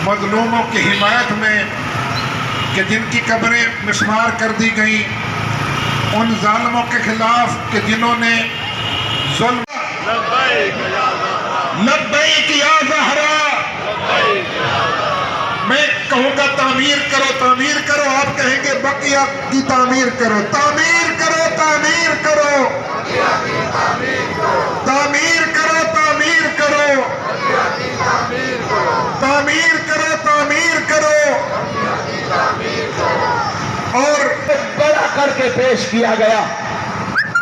مظلوموں کی حمایت میں کہ جن کی قبریں مسمار کر دی گئیں، ان ظالموں کے خلاف کہ جنہوں نے ظلم لبیک یا زہرا، میں کہوں گا تعمیر کرو تعمیر کرو، آپ کہیں گے بقیہ کی تعمیر کرو، تعمیر کرو تعمیر کرو، تعمیر کرو تعمیر کرو، تعمیر کرو تعمیر کرو، اور بڑا کر کے پیش کیا گیا۔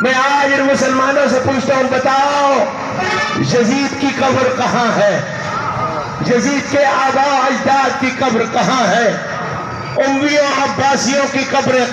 میں آج ان مسلمانوں سے پوچھتا ہوں، بتاؤ یزید کی قبر کہاں ہے؟ یزید کے آباء اجداد کی قبر کہاں ہے؟ امویوں عباسیوں کی قبریں